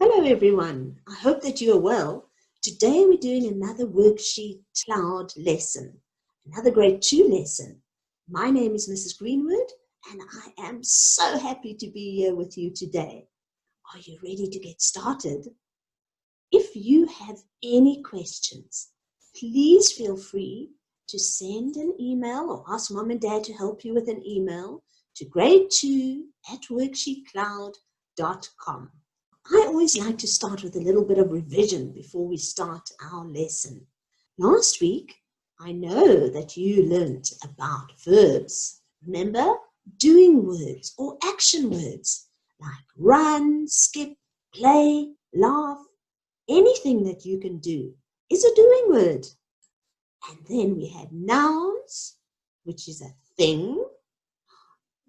Hello everyone, I hope that you are well. Today we're doing another WorksheetCloud lesson, another grade 2 lesson. My name is Mrs. Greenwood and I am so happy to be here with you today. Are you ready to get started? If you have any questions, please feel free to send an email or ask mom and dad to help you with an email to grade2@worksheetcloud.com. I always like to start with a little bit of revision before we start our lesson. Last week, I know that you learned about verbs. Remember, doing words or action words like run, skip, play, laugh. Anything that you can do is a doing word. And then we had nouns, which is a thing.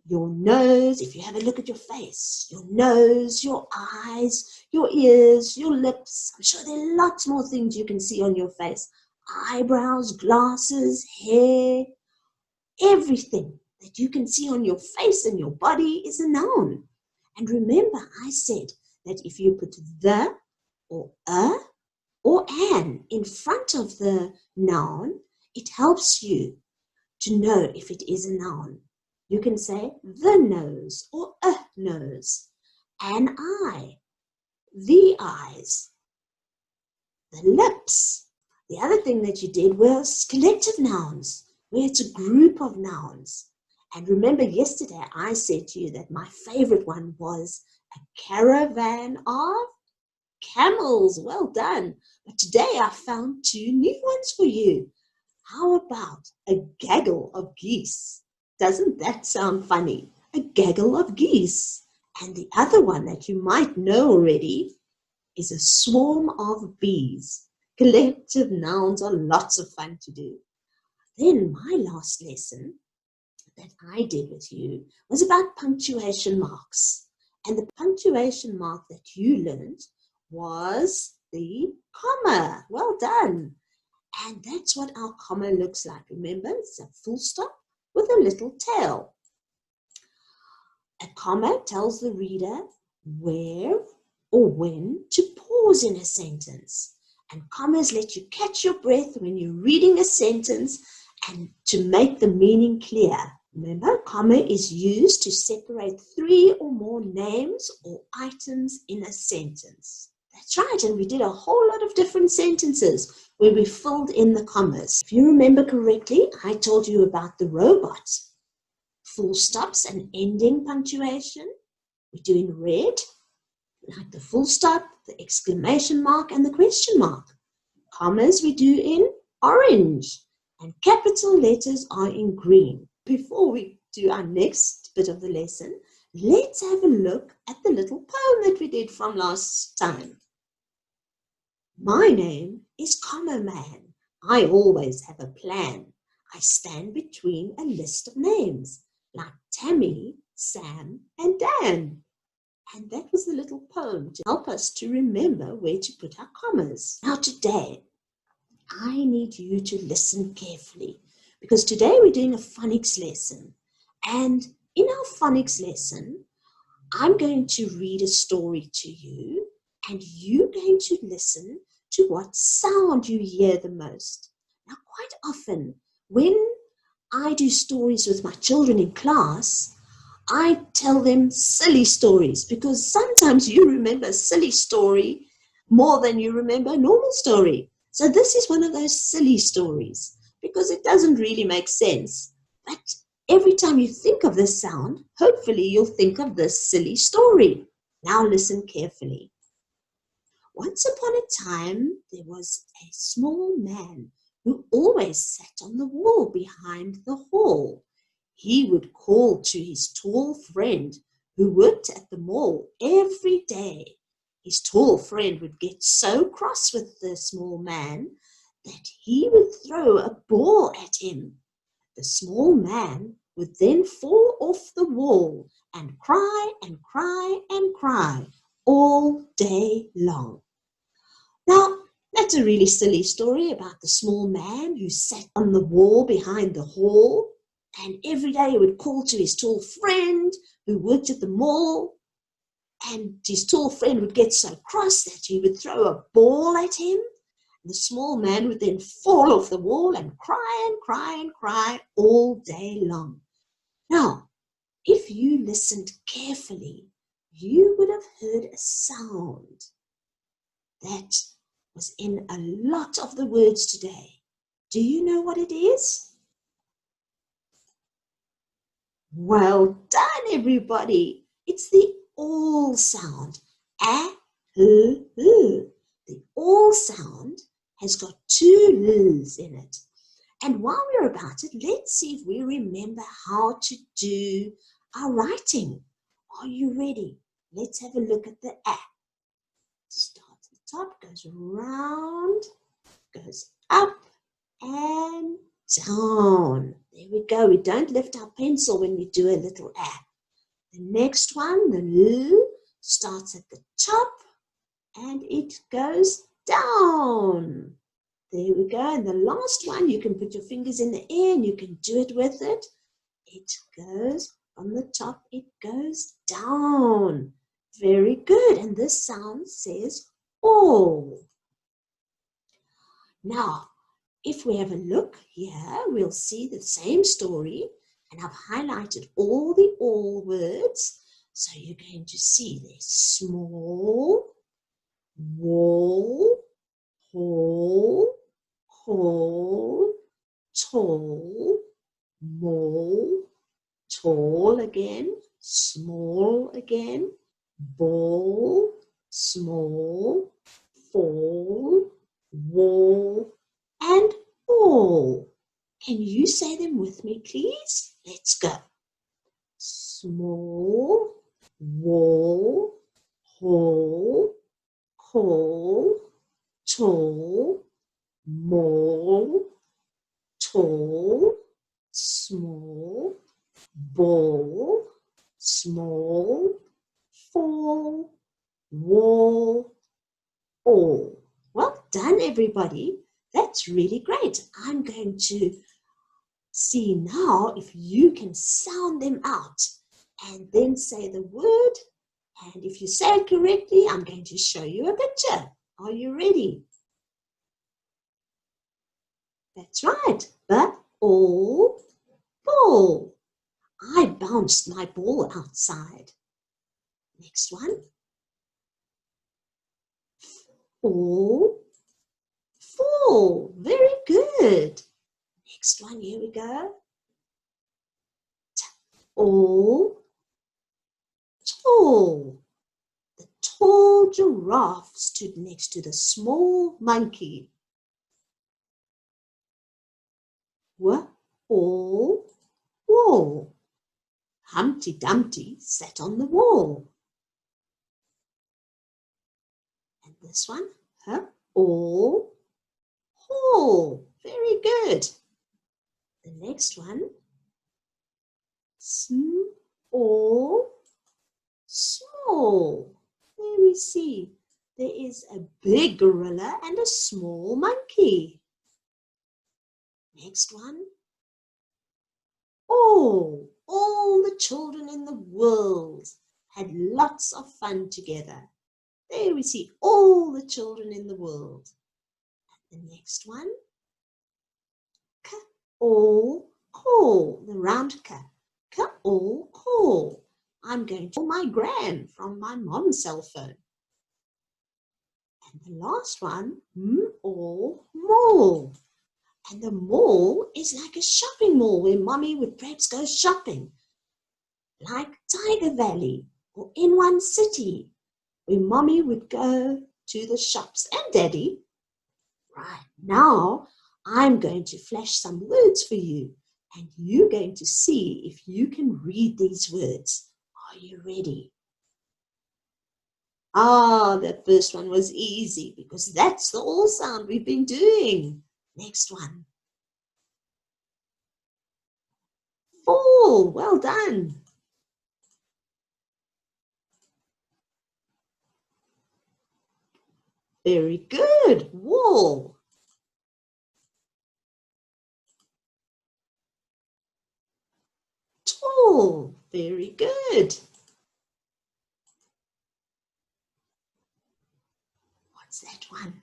Your nose, if you have a look at your face, your nose, your eyes, your ears, your lips. I'm sure there are lots more things you can see on your face. Eyebrows, glasses, hair, everything that you can see on your face and your body is a noun. And remember, I said that if you put the or a or an in front of the noun, it helps you to know if it is a noun. You can say the nose or a nose, an eye, the eyes, the lips. The other thing that you did was collective nouns, where it's a group of nouns. And remember yesterday I said to you that my favorite one was a caravan of camels. Well done. But today I found 2 new ones for you. How about a gaggle of geese? Doesn't that sound funny? A gaggle of geese. And the other one that you might know already is a swarm of bees. Collective nouns are lots of fun to do. Then my last lesson that I did with you was about punctuation marks. And the punctuation mark that you learned was the comma. Well done. And that's what our comma looks like. Remember, it's a full stop with a little tail. A comma tells the reader where or when to pause in a sentence. And commas let you catch your breath when you're reading a sentence and to make the meaning clear. Remember, comma is used to separate 3 or more names or items in a sentence. That's right, and we did a whole lot of different sentences where we filled in the commas. If you remember correctly, I told you about the robot. Full stops and ending punctuation. We do in red, like the full stop, the exclamation mark, and the question mark. Commas we do in orange, and capital letters are in green. Before we do our next bit of the lesson, let's have a look at the little poem that we did from last time. My name is Comma Man. I always have a plan. I stand between a list of names like Tammy, Sam, and Dan. And that was the little poem to help us to remember where to put our commas. Now today, I need you to listen carefully because today we're doing a phonics lesson. And in our phonics lesson, I'm going to read a story to you and you're going to listen to what sound you hear the most. Now, quite often, when I do stories with my children in class, I tell them silly stories because sometimes you remember a silly story more than you remember a normal story. So this is one of those silly stories because it doesn't really make sense. But every time you think of this sound, hopefully you'll think of this silly story. Now listen carefully. Once upon a time, there was a small man who always sat on the wall behind the hall. He would call to his tall friend who worked at the mall every day. His tall friend would get so cross with the small man that he would throw a ball at him. The small man would then fall off the wall and cry and cry and cry all day long. Now, that's a really silly story about the small man who sat on the wall behind the hall and every day he would call to his tall friend who worked at the mall and his tall friend would get so cross that he would throw a ball at him. The small man would then fall off the wall and cry and cry and cry all day long. Now, if you listened carefully, you would have heard a sound that was in a lot of the words today. Do you know what it is? Well done, everybody. It's the all sound. A, H, H. The all sound has got two L's in it. And while we're about it, let's see if we remember how to do our writing. Are you ready? Let's have a look at the A. Start at the top, goes round, goes up and down. There we go. We don't lift our pencil when we do a little A. The next one, the L, starts at the top and it goes down. There we go. And the last one, you can put your fingers in the air and you can do it with it. It goes from the top, it goes down. Very good. And this sound says all. Now, if we have a look here, we'll see the same story. And I've highlighted all the all words. So you're going to see there's small, wall, hall, hall, tall, mall, tall again, small again, ball, small, fall, wall, and all. Can you say them with me, please? Let's go. Small, wall, hall, call, tall, mall, tall, small, ball, small, fall, wall, all. Well done, everybody. That's really great. I'm going to see now if you can sound them out and then say the word. And if you say it correctly, I'm going to show you a picture. Are you ready? That's right. But all ball. I bounced my ball outside. Next one. All fall. Very good. Next one, here we go. All tall. The tall giraffe stood next to the small monkey. All wall. Humpty Dumpty sat on the wall. And this one, all hall. Very good. The next one, all small. There we see there is a big gorilla and a small monkey. Next one, all the children in the world had lots of fun together. There we see all the children in the world. And the next one, all call, the round K. All call. I'm going to call my gran from my mom's cell phone. And the last one, all mall. And the mall is like a shopping mall where mommy would perhaps go shopping, like Tiger Valley or in one city, where mommy would go to the shops and daddy. Right, now I'm going to flash some words for you and you're going to see if you can read these words. Are you ready? That first one was easy because that's the all sound we've been doing. Next one. Fall. Well done. Very good. Wall. Tall. Very good. What's that one?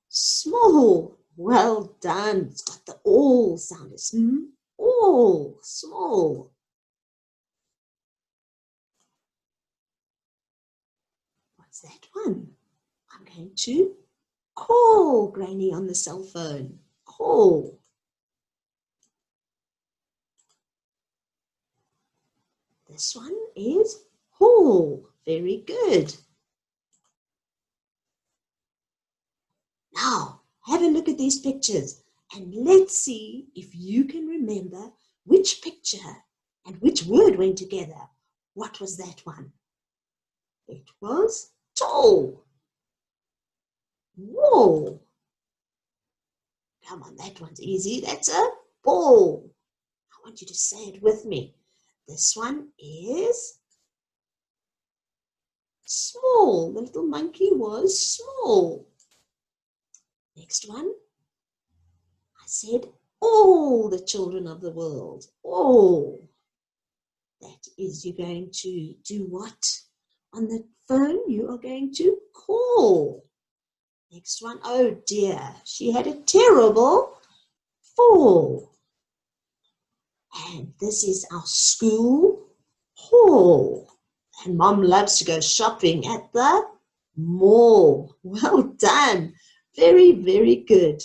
Small. Well done. It's got the all sound. It's all, small. What's that one? I'm going to call Granny on the cell phone. Call. This one is hall. Very good. Now, have a look at these pictures and let's see if you can remember which picture and which word went together. What was that one? It was tall. Wall. Come on, that one's easy. That's a ball. I want you to say it with me. This one is small. The little monkey was small. Next one, I said all the children of the world. All. That is, you're going to do what? On the phone, you are going to call. Next one, oh dear, she had a terrible fall. And this is our school hall. And Mom loves to go shopping at the mall. Well done. Very, very good.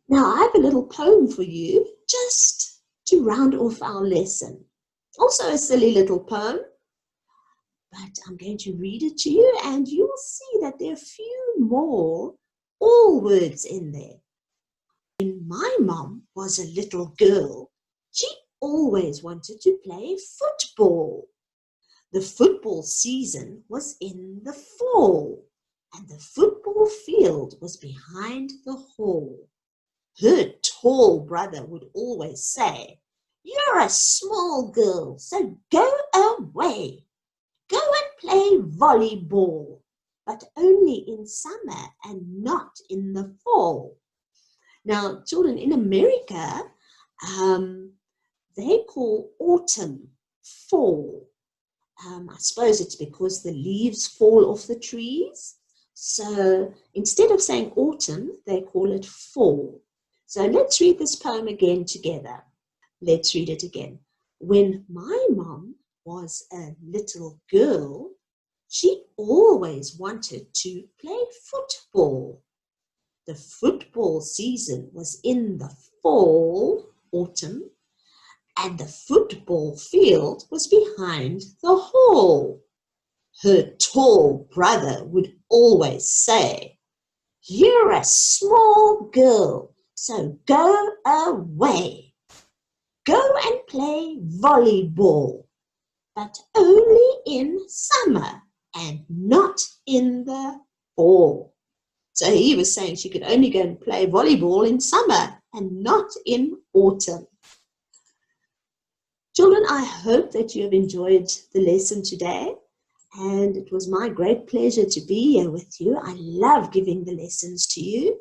Now, I have a little poem for you just to round off our lesson. Also a silly little poem, but I'm going to read it to you and you will see that there are a few more all words in there. When my mom was a little girl, she always wanted to play football. The football season was in the fall, and the football field was behind the hall. Her tall brother would always say, "You're a small girl, so go away. Go and play volleyball, but only in summer and not in the fall." Now, children, in America, they call autumn fall. I suppose it's because the leaves fall off the trees. So instead of saying autumn, they call it fall. So let's read this poem again together. Let's read it again. When my mom was a little girl, she always wanted to play football. The football season was in the fall, autumn, and the football field was behind the hall. Her tall brother would always say, "You're a small girl, so go away. Go and play volleyball, but only in summer and not in the fall." So he was saying she could only go and play volleyball in summer and not in autumn. Children, I hope that you have enjoyed the lesson today, and it was my great pleasure to be here with you. I love giving the lessons to you.